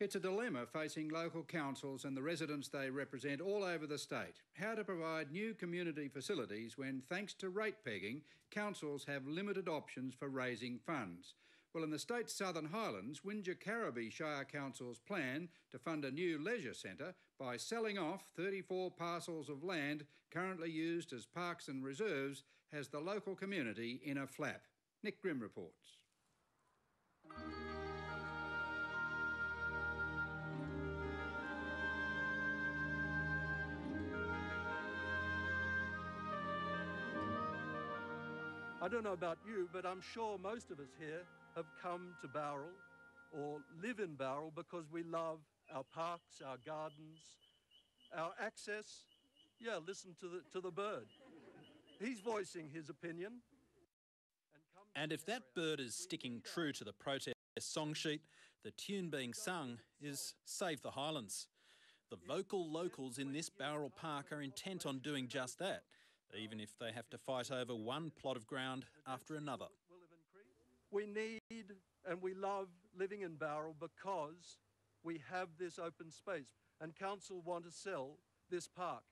It's a dilemma facing local councils and the residents they represent all over the state. How to provide new community facilities when, thanks to rate pegging, councils have limited options for raising funds. Well, in the state's Southern Highlands, Wingecarribee Shire Council's plan to fund a new leisure centre by selling off 34 parcels of land currently used as parks and reserves has the local community in a flap. Nick Grimm reports. I don't know about you, but I'm sure most of us here have come to Bowral or live in Bowral because we love our parks, our gardens, our access. Yeah, listen to the bird. He's voicing his opinion. And if that bird is sticking true to the protest song sheet, the tune being sung is Save the Highlands. The vocal locals in this Bowral Park are intent on doing just that, even if they have to fight over one plot of ground after another. We need and we love living in Bowral because we have this open space, and council want to sell this park.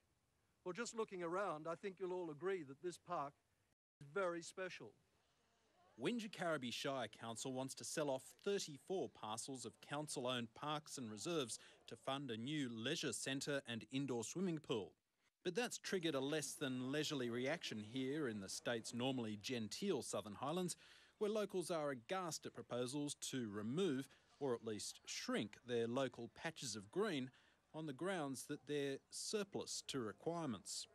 Well, just looking around, I think you'll all agree that this park is very special. Wingecarribee Shire Council wants to sell off 34 parcels of council-owned parks and reserves to fund a new leisure centre and indoor swimming pool. But that's triggered a less than leisurely reaction here in the state's normally genteel Southern Highlands, where locals are aghast at proposals to remove, or at least shrink, their local patches of green on the grounds that they're surplus to requirements.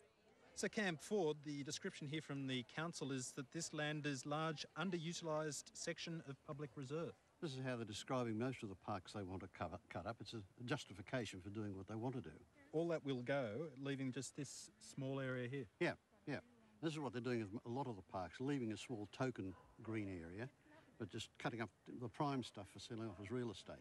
So Cam Ford, the description here from the council is that this land is large, underutilised section of public reserve. This is how they're describing most of the parks they want to cut up. It's a justification for doing what they want to do. All that will go, leaving just this small area here? Yeah. This is what they're doing with a lot of the parks, leaving a small token green area, but just cutting up the prime stuff for selling off as real estate.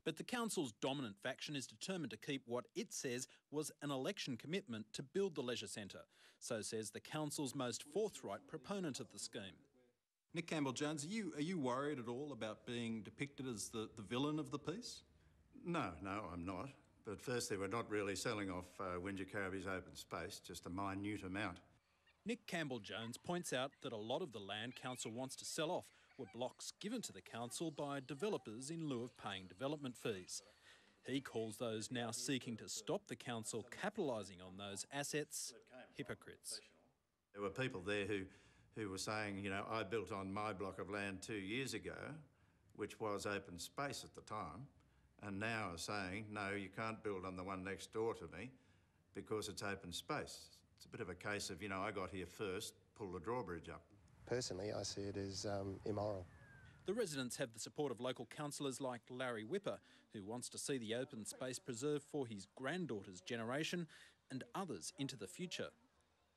But the council's dominant faction is determined to keep what it says was an election commitment to build the leisure centre. So says the council's most forthright proponent of the scheme. Nick Campbell-Jones, are you worried at all about being depicted as the villain of the piece? No, I'm not. But firstly, we're not really selling off Wingecarribee's open space, just a minute amount. Nick Campbell-Jones points out that a lot of the land council wants to sell off were blocks given to the council by developers in lieu of paying development fees. He calls those now seeking to stop the council capitalising on those assets hypocrites. There were people there who were saying, you know, I built on my block of land 2 years ago, which was open space at the time, and now are saying, no, you can't build on the one next door to me because it's open space. It's a bit of a case of, you know, I got here first, pull the drawbridge up. Personally, I see it as immoral. The residents have the support of local councillors like Larry Whipper, who wants to see the open space preserved for his granddaughter's generation and others into the future.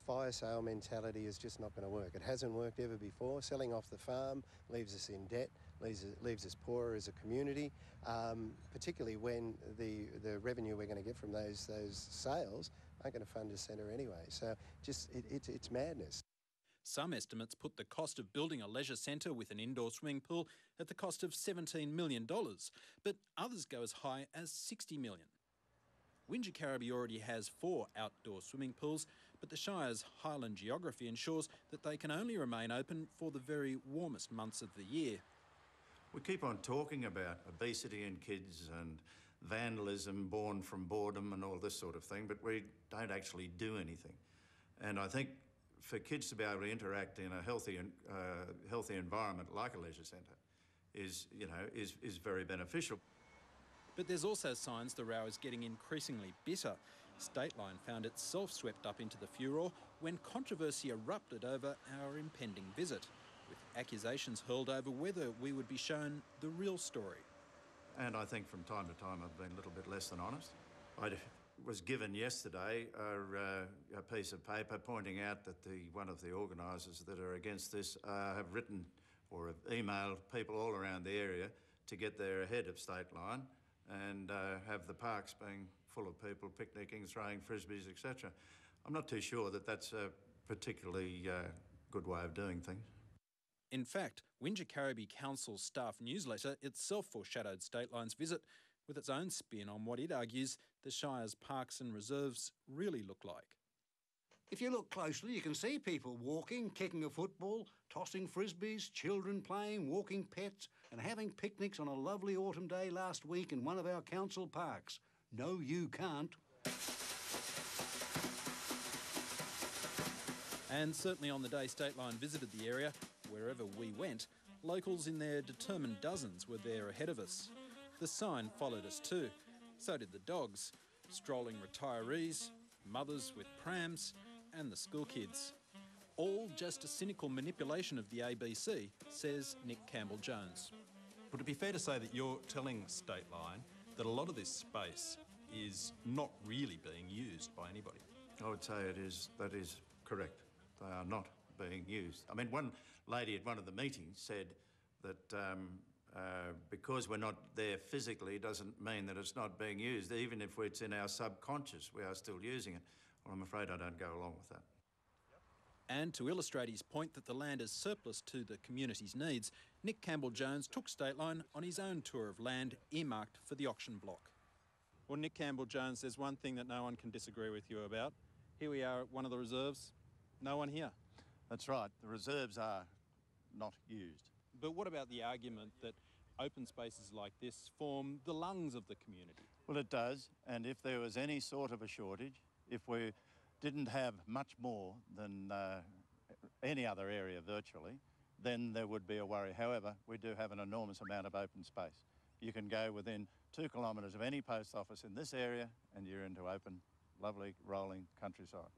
Fire sale mentality is just not going to work. It hasn't worked ever before. Selling off the farm leaves us in debt, leaves us poorer as a community, particularly when the revenue we're going to get from those sales aren't going to fund a centre anyway. So it's madness. Some estimates put the cost of building a leisure centre with an indoor swimming pool at the cost of $17 million, but others go as high as $60 million. Wingecarribee already has 4 outdoor swimming pools, but the Shire's highland geography ensures that they can only remain open for the very warmest months of the year. We keep on talking about obesity in kids and vandalism born from boredom and all this sort of thing, but we don't actually do anything. And I think for kids to be able to interact in a healthy environment like a leisure centre is very beneficial. But there's also signs the row is getting increasingly bitter. Stateline found itself swept up into the furore when controversy erupted over our impending visit, with accusations hurled over whether we would be shown the real story. And I think from time to time I've been a little bit less than honest. I was given yesterday a piece of paper pointing out that one of the organisers that are against this have written or have emailed people all around the area to get there ahead of Stateline and have the parks being full of people picnicking, throwing frisbees, etc. I'm not too sure that that's a particularly good way of doing things. In fact, Wingecarribee Council's staff newsletter itself foreshadowed Stateline's visit with its own spin on what it argues the Shire's parks and reserves really look like. If you look closely, you can see people walking, kicking a football, tossing frisbees, children playing, walking pets and having picnics on a lovely autumn day last week in one of our council parks. No, you can't. And certainly on the day Stateline visited the area, wherever we went, locals in their determined dozens were there ahead of us. The sign followed us too. So did the dogs, strolling retirees, mothers with prams, and the school kids. All just a cynical manipulation of the ABC, says Nick Campbell-Jones. Would it be fair to say that you're telling Stateline that a lot of this space is not really being used by anybody? I would say that is correct. They are not being used. I mean, one lady at one of the meetings said that because we're not there physically doesn't mean that it's not being used. Even if it's in our subconscious, we are still using it. Well, I'm afraid I don't go along with that. And to illustrate his point that the land is surplus to the community's needs, Nick Campbell-Jones took Stateline on his own tour of land earmarked for the auction block. Well, Nick Campbell-Jones, there's one thing that no one can disagree with you about. Here we are at one of the reserves, no one here. That's right, the reserves are not used. But what about the argument that open spaces like this form the lungs of the community? Well, it does, and if there was any sort of a shortage, if we didn't have much more than any other area virtually, then there would be a worry. However, we do have an enormous amount of open space. You can go within 2 kilometres of any post office in this area and you're into open, lovely, rolling countryside.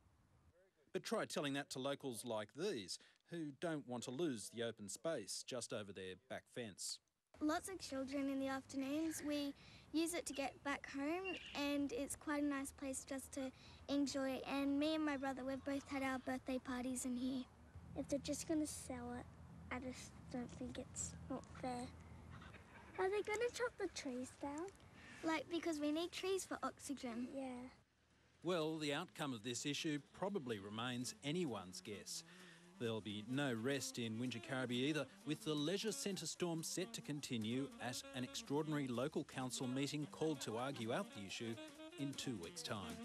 But try telling that to locals like these, who don't want to lose the open space just over their back fence. Lots of children in the afternoons. We use it to get back home and it's quite a nice place just to enjoy. And me and my brother, we've both had our birthday parties in here. If they're just going to sell it, I just don't think it's not fair. Are they going to chop the trees down? Like, because we need trees for oxygen. Yeah. Well, the outcome of this issue probably remains anyone's guess. There'll be no rest in Wingecarribee either, with the leisure centre storm set to continue at an extraordinary local council meeting called to argue out the issue in 2 weeks' time.